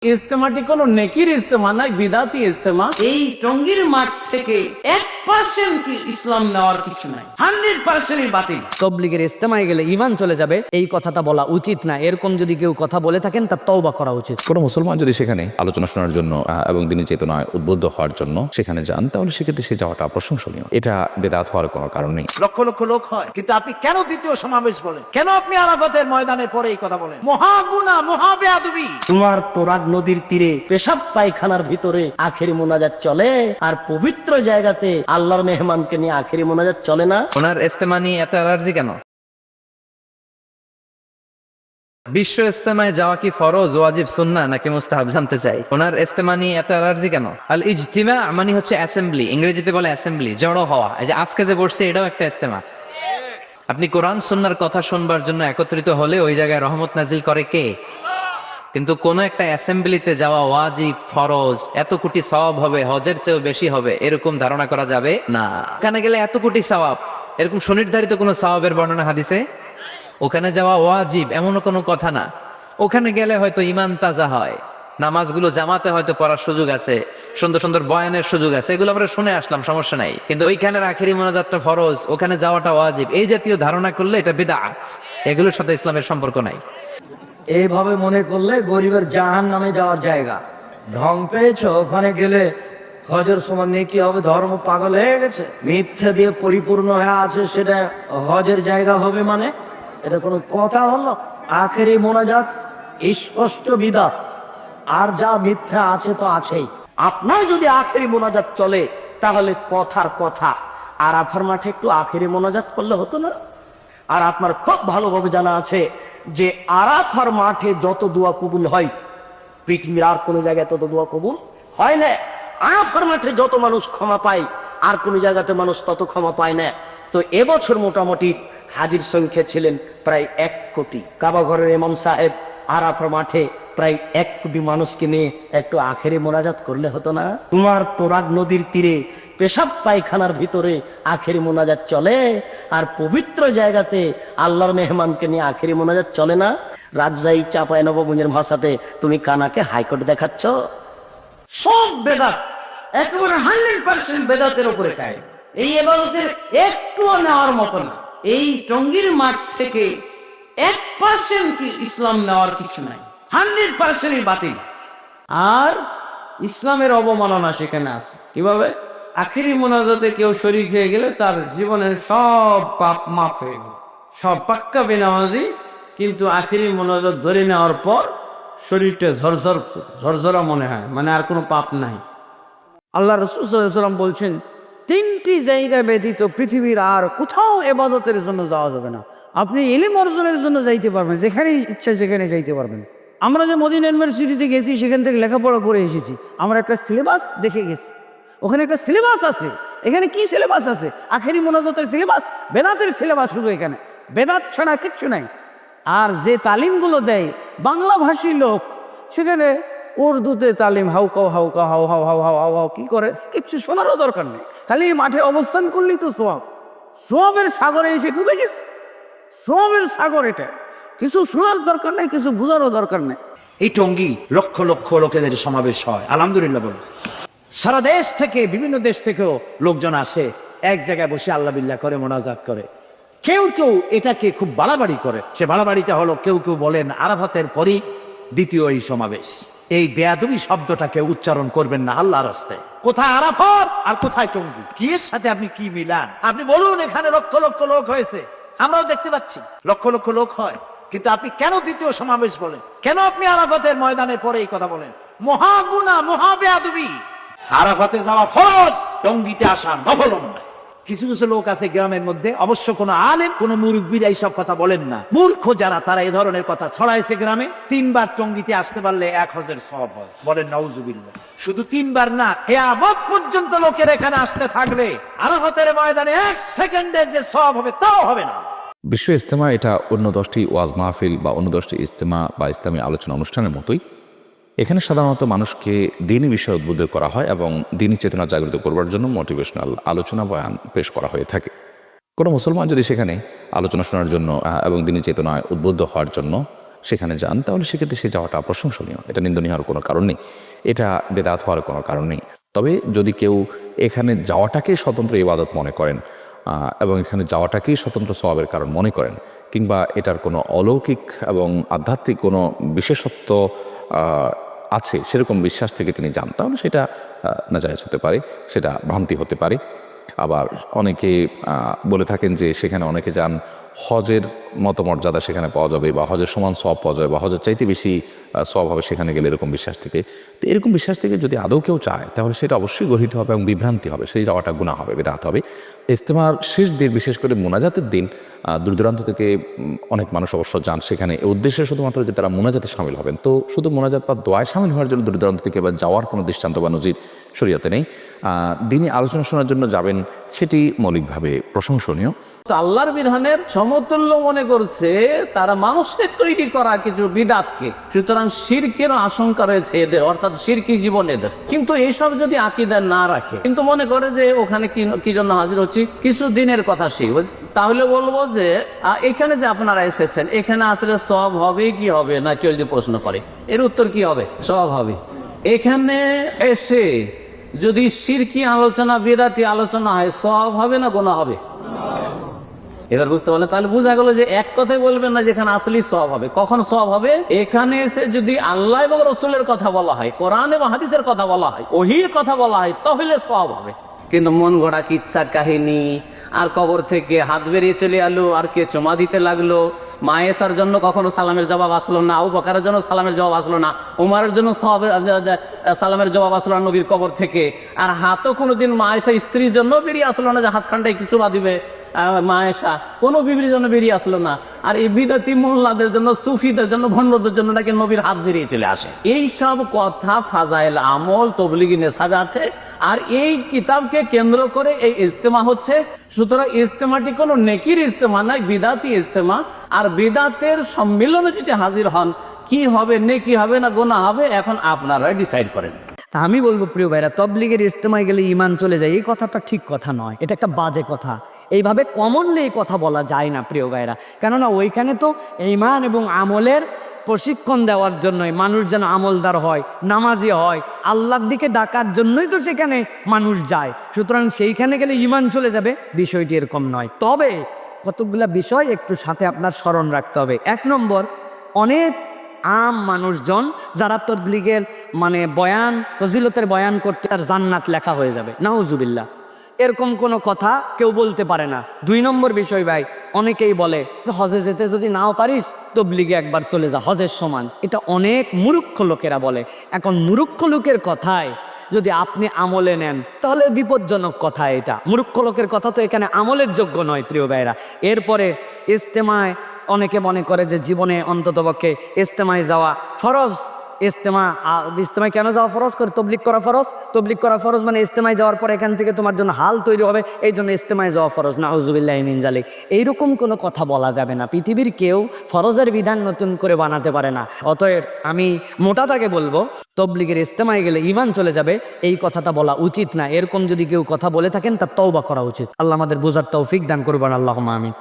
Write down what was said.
ইজতেমাটি কোনো নেকির ইজতেমা নয়, বিদাতি ইজতেমা। এই টঙ্গীর মাঠ থেকে 1% ইসলাম নেওয়ার কিছু নাই, 100% বাতিল। তবলিগের ইস্তেমায় গেলে ঈমান চলে যাবে, এই কথাটা বলা উচিত না। এরকম যদি কেউ কথা বলে থাকেন তার তওবা করা উচিত। কোনো মুসলমান যদি সেখানে আলোচনা শোনার জন্য এবং দিনী চেতনায় উদ্বুদ্ধ হওয়ার জন্য সেখানে যান, তাহলে সেক্ষেত্রে সে যাওয়াটা প্রশংসনীয়। এটা বেদাত হওয়ার কোনো কারণ নেই। লক্ষ লক্ষ লোক হয়, কিন্তু আপনি কেন দ্বিতীয় সমাবেশ বলেন? কেন আপনি আরাফাতের ময়দানে পরে এই কথা বলেন? মহাগুনা, মহাবেয়াদবি। তোমার তোরাগ নদীর তীরে পেশাব পায়খানার ভিতরে আখেরি মোনাজাত চলে, আর পবিত্র জায়গাতে আল্লাহর মেহমানকে নিয়ে আখেরি মোনাজাত চলে না? ওনার ইস্তেমা নিয়ে এত অ্যালার্জি কেন? বিশ্ব ইস্তেমায় যাওয়া কি ফরজ, ওয়াজিব, সুন্নাহ নাকি মুস্তাহাব জানতে চাই। ওনার ইস্তেমা নিয়ে এত অ্যালার্জি কেন? আল ইজতিমা মানে হচ্ছে অ্যাসেম্বলি, ইংরেজিতে বলে অ্যাসেম্বলি, জড়ো হওয়া। এই যে আজকে যে বসছে এটাও একটা ইস্তেমা। আপনি কোরআন সুন্নাহর কথা শুনবার জন্য একত্রিত হলে ওই জায়গায় রহমত নাজিল করে কে? কিন্তু কোন একটা অ্যাসেম্বলিতে যাওয়া ওয়াজিব, ফরজ, এত কোটি সওয়াব হবে, হজের চেয়েও বেশি হবে, এরকম ধারণা করা যাবে না। ওখানে গেলে এত কোটি সওয়াব, এরকম সুনির্ধারিত কোনো সওয়াবের বর্ণনা হাদিসে? ওখানে যাওয়া ওয়াজিব এমনও কোনো কথা না। ওখানে গেলে হয়তো ঈমান তাজা হয়, নামাজগুলো জামাতে হয়তো পড়ার সুযোগ আছে, সুন্দর সুন্দর বয়ানের সুযোগ আছে, এগুলো আমরা শুনে আসলাম, সমস্যা নাই। কিন্তু ওইখানের আখেরি মোনাজাতটা ফরজ, ওখানে যাওয়াটা ওয়াজিব, এই জাতীয় ধারণা করলে এটা বিদআত। এগুলোর সাথে ইসলামের সম্পর্ক নাই। এইভাবে মনে করলে গরিবের জাহান নামে যাওয়ার জায়গা। ঢং পেয়েছ, ওখানে গেলে হজের সমান নেকি হবে? ধর্ম পাগল হয়ে গেছে, মিথ্যা দিয়ে পরিপূর্ণ হয়ে আছে, সেটা হজের জায়গা হবে মানে? এটা কোনো কথা হলো? আখেরি মোনাজাত স্পষ্ট বিদআত, আর যা মিথ্যা আছে তো আছেই। আপনার যদি আখেরি মোনাজাত চলে, তাহলে কথার কথা আরাফার মাঠে একটু আখেরি মোনাজাত করলে হতো না? আর আপনার খুব ভালোভাবে জানা আছে যে আরাফার মাঠে যত দোয়া কবুল হয়, পৃথিবীর আর কোনো জায়গায় তত দোয়া কবুল হয় না। আরাফার মাঠে যত মানুষ ক্ষমা পায়, আর কোনো জায়গাতে মানুষ তত ক্ষমা পায় না। তো এবছর মোটামুটি হাজির সংখ্যা ছিলেন প্রায় 1 কোটি। কাবা ঘরের ইমাম সাহেব আরাফার মাঠে প্রায় 1 কোটি মানুষকে নিয়ে একটু আখেরি মোনাজাত করলে হতো না? তোমার তোরাগ নদীর তীরে পেশাব পায়খানার ভিতরে আখেরি মোনাজাত চলে, আর পবিত্র জায়গাতে আল্লাহর মেহমানকে নিয়ে আখেরি মোনাজাত চলে না? রাজশাহী চাঁপাইনবাবগঞ্জের ভাষাতে তুমি কানাকে হাইকোর্ট দেখাচ্ছ। সব বেদাত, একেবারে 100% বেদাতের উপরে কায়েম। এই ইবাদতের একটুও নেওয়ার মতো না। এই টঙ্গীর মাঠ থেকে 1% ইসলাম নেওয়ার কিছু নাই, 100% বাতিল। আর ইসলামের অবমাননা সেখানে আছে। কিভাবে? আখেরি মোনাজাতে কেউ শরীক হয়ে গেলে তার জীবনের সব পাপ মাফ হয়ে গেল, সব পাক্কা বেনামাজি, কিন্তু আখেরি মোনাজাত ধরে নেওয়ার পর শরীরটা ঝরঝরা মনে হয়, মানে আর কোনো পাপ নাই। আল্লাহ রাসূল সাল্লাল্লাহু আলাইহি ওয়াসাল্লাম বলছেন, 3টি জায়গা ব্যতীত পৃথিবীর আর কোথাও ইবাদতের জন্য যাওয়া যাবে না। আপনি ইলম অর্জনের জন্য যাইতে পারবেন, যেখানে ইচ্ছা সেখানে যাইতে পারবেন। আমরা যে মদিনা ইউনিভার্সিটিতে গেছি, সেখান থেকে লেখাপড়া করে এসেছি, আমরা একটা সিলেবাস দেখে গেছি। ওখানে একটা সিলেবাস আছে। এখানে কি সিলেবাস আছে? আখেরি মোনাজাতের সিলেবাস, বেদাতের সিলেবাস। শুধু এখানে বেদাত ছাড়া কিচ্ছু নাই। আর যে তালিমগুলো দেয় বাংলাভাষী লোক, সেখানে উর্দুতে তালিম, হাউকাও হাউকা হাউ হাউ হাউ হাউ হাউ হাউ কি করে, কিচ্ছু শোনারও দরকার নেই। খালি মাঠে অবস্থান করলেই তো সোয়াব। সোয়াবের সাগরে এসে ডুবে গেছে। সোয়াবের সাগর এটা। কিছু শোনার দরকার নেই, কিছু বোঝারও দরকার নেই। এই টঙ্গী লক্ষ লক্ষ লোকেদের সমাবেশ হয়, আলহামদুলিল্লাহ বলে। সারা দেশ থেকে, বিভিন্ন দেশ থেকেও লোকজন আসে, এক জায়গায় বসে আল্লাহ বিল্লাহ করে, মোনাজাত করে। কেউ কেউ এটাকে খুব বাড়াবাড়ি করে। সে বাড়াবাড়িটা হলো, কেউ কেউ বলেন আরাফাতের পরই দ্বিতীয় এই সমাবেশ। এই বেয়াদবি শব্দটাকে উচ্চারণ করবেন না আল্লাহর রাস্তায়। কোথায় আরাফাত আর কোথায় টঙ্গী? কি এর সাথে আপনি কি মিলান? আপনি বলুন এখানে লক্ষ লক্ষ লোক হয়েছে, আমরাও দেখতে পাচ্ছি লক্ষ লক্ষ লোক হয়, কিন্তু আপনি কেন দ্বিতীয় সমাবেশ বলেন? কেন আপনি আরাফাতের ময়দানে পরে এই কথা বলেন? মহাগুনা, মহাবেয়াদবি। আরাফাতে যাওয়া ফরজ, টঙ্গীতে আসা নফল নয়। কিছু কিছু লোক আছে গ্রামের মধ্যে, অবশ্য কোনো আলেম, কোনো মুরব্বীরা এইসব কথা বলেন না। মূর্খ যারা, তারা এই ধরনের কথা ছড়াইছে গ্রামে। 3 বার টঙ্গীতে আসতে পারলে 1 হজের সওয়াব হয়। বলেন নাউজুবিল্লাহ। শুধু 3 বার না, কিয়ামত পর্যন্ত লোকের এখানে আসতে থাকলে আরাফাতের ময়দানে 1 সেকেন্ডের যে সওয়াব হবে তাও হবে না। বিশ্ব ইজতেমা এটা অন্য 10টি ওয়াজ মাহফিল বা অন্য 10টি ইজতেমা বা ইসলামী আলোচনা অনুষ্ঠানের মতোই। এখানে সাধারণত মানুষকে দ্বীনি বিষয়ে উদ্বুদ্ধ করা হয় এবং দ্বীনি চেতনা জাগ্রত করবার জন্য মোটিভেশনাল আলোচনা বয়ান পেশ করা হয়ে থাকে। কোনো মুসলমান যদি সেখানে আলোচনা শোনার জন্য এবং দ্বীনি চেতনায় উদ্বুদ্ধ হওয়ার জন্য সেখানে যান, তাহলে সেক্ষেত্রে সে যাওয়াটা প্রশংসনীয়, এটা নিন্দনীয় হওয়ার কোনো কারণ নেই, এটা বেদাত হওয়ার কোনো কারণ নেই। তবে যদি কেউ এখানে যাওয়াটাকেই স্বতন্ত্র ইবাদত মনে করেন এবং এখানে যাওয়াটাকেই স্বতন্ত্র সওয়াবের কারণ মনে করেন, কিংবা এটার কোনো অলৌকিক এবং আধ্যাত্মিক কোনো বিশেষত্ব আছে সেরকম বিশ্বাস থেকে তিনি যান, তাহলে সেটা নাজায়েজ হতে পারে, সেটা ভ্রান্তি হতে পারে। আবার অনেকে বলে থাকেন যে সেখানে অনেকে যান হজের মতো মর্যাদা সেখানে পাওয়া যাবে, বা হজের সমান সওয়াব পাওয়া যাবে, বা হজের চাইতে বেশি সওয়াব হবে সেখানে গেলে, এরকম বিশ্বাস থেকে। তো এরকম বিশ্বাস থেকে যদি আদৌ কেউ চায়, তাহলে সেটা অবশ্যই গর্হিত হবে এবং বিভ্রান্তি হবে, সেই যাওয়াটা গুনাহ হবে, বিদআত হবে। ইজতেমার শেষ দিন, বিশেষ করে মোনাজাতের দিন, দূর দূরান্ত থেকে অনেক মানুষ অবশ্য যান সেখানে এই উদ্দেশ্যে শুধুমাত্র যে তারা মোনাজাতে শামিল হবেন। তো শুধু মোনাজাত বা দোয়ায় শামিল হওয়ার জন্য দূর দূরান্ত থেকে বা যাওয়ার কোনো দৃষ্টান্ত বা নজির শরীয়তে নেই। দিনই আলোচনা শোনার জন্য যাবেন, সেটি মৌলিকভাবে প্রশংসনীয়। তো আল্লাহর বিধানের সমতুল্য মনে করছে তারা মানুষের তৈরি করা কিছু বিদাতকে, সুতরাং শিরকের আশঙ্কা রয়েছে এদের, অর্থাৎ শিরকি জীবন এদের। কিন্তু এইসব যদি আকীদা না রাখে, কিন্তু মনে করে যে ওখানে কি জন্য হাজির হচ্ছি, কিছু দিনের কথা শিখব, তাহলে বলবো যে এখানে যে আপনারা এসেছেন, এখানে আসলে সওয়াব হবে কি হবে না, কেউ যদি প্রশ্ন করে, এর উত্তর কি হবে? সওয়াব হবে। এখানে এসে যদি শিরকি আলোচনা, বিদাতি আলোচনা হয়, সওয়াব হবে না গুনাহ হবে? এবার বুঝতে পারলে, তাহলে বোঝা গেল যে এক কথাই বলবেন না যেখানে আসলেই সওয়াব হবে। কখন সওয়াব হবে? এখানে এসে যদি আল্লাহ এবং রসুলের কথা বলা হয়, কোরআন এবং হাদিসের কথা বলা হয়, ওহির কথা বলা হয়, তাহলে সওয়াব হবে। কিন্তু মন গড়া কিচ্ছা কাহিনী, আর কবর থেকে হাত বেরিয়ে চলে এলো, আর কে চুমা দিতে লাগলো, মায়েশার জন্য কখনো সালামের জবাব আসলো না, আবু বকরের জন্য সালামের জবাব আসলো না, উমারের জন্য সালামের জবাব আসলো না নবীর কবর থেকে, আর হাতও কোনোদিন মায়েশা স্ত্রীর জন্য বেরিয়ে আসলো না যে হাতখানটা একটু চুমা দিবে মায়েশা, কোনো বিবির জন্য বেরিয়ে আসলো না। আর এই বিদাতি মোল্লাদের জন্য, সুফিদের জন্য, ভণ্ডদের জন্য নাকি নবীর হাত বেরিয়ে চলে আসে। এই সব কথা ফাজাইল আমল তবলিগি নেশাবে আছে, আর এই কিতাবকে কেন্দ্র করে এই ইজতেমা হচ্ছে। সুতরাং ইজতেমাটি কোনো নেকির ইজতেমা নয়, বিদাতি ইজতেমা। আর বিদাতের সম্মিলনে যদি হাজির হন, কি হবে, নেকি হবে না গুনাহ হবে, এখন আপনারাই ডিসাইড করেন। তা আমি বলবো প্রিয় ভাইরা, তবলিগের ইজতেমায় গেলে ঈমান চলে যায়, এই কথাটা ঠিক কথা নয়, এটা একটা বাজে কথা। এইভাবে কমনলি এই কথা বলা যায় না প্রিয় ভাইরা, কেননা ওইখানে তো ঈমান এবং আমলের প্রশিক্ষণ দেওয়ার জন্যই, মানুষ যেন আমলদার হয়, নামাজি হয়, আল্লাহর দিকে ডাকার জন্যই তো সেখানে মানুষ যায়। সুতরাং সেইখানে গেলে ঈমান চলে যাবে, বিষয়টি এরকম নয়। তবে কতগুলা বিষয় একটু সাথে আপনার স্মরণ রাখতে হবে। 1 নম্বর, অনেক আম মানুষজন যারা তবলিগের বয়ান, ফজিলতের বয়ান করতে আর জান্নাত লেখা হয়ে যাবে, নাউজুবিল্লাহ, এরকম কোনো কথা কেউ বলতে পারে না। 2 নম্বর বিষয় ভাই, অনেকেই বলে হজে যেতে যদি নাও পারিস, তবলিগে একবার চলে যা, হজের সমান। এটা অনেক মূর্খ লোকেরা বলে। এখন মূর্খ লোকের কথায় যদি আপনি আমলে নেন, তাহলে বিপজ্জনক কথা। এটা মূর্খ লোকের কথা তো এখানে আমলের যোগ্য নয় প্রিয় ভাইরা। এরপরে ইজতেমায় অনেকে মনে করে যে জীবনে অন্ততপক্ষে ইজতেমায় যাওয়া ফরজ। ইজতেমায় কেন যাওয়া ফরজ? করে তবলিগ করা ফরজ। তবলিগ করা ফরজ মানে ইজতেমায় যাওয়ার পর এখান থেকে তোমার জন্য হাল তৈরি হবে, এই জন্য ইজতেমায় যাওয়া ফরজ। নাউজুবিল্লাহি মিন যালিক। এইরকম কোনো কথা বলা যাবে না। পৃথিবীর কেউ ফরজের বিধান নতুন করে বানাতে পারে না। অতএব আমি মোটাটাকে বলবো, তবলিগের ইজতেমায় গেলে ঈমান চলে যাবে, এই কথাটা বলা উচিত না। এরকম যদি কেউ কথা বলে থাকেন, তার তওবা করা উচিত। আল্লাহ আমাদের বোঝার তৌফিক দান করবেন, আল্লাহুম্মা আমিন।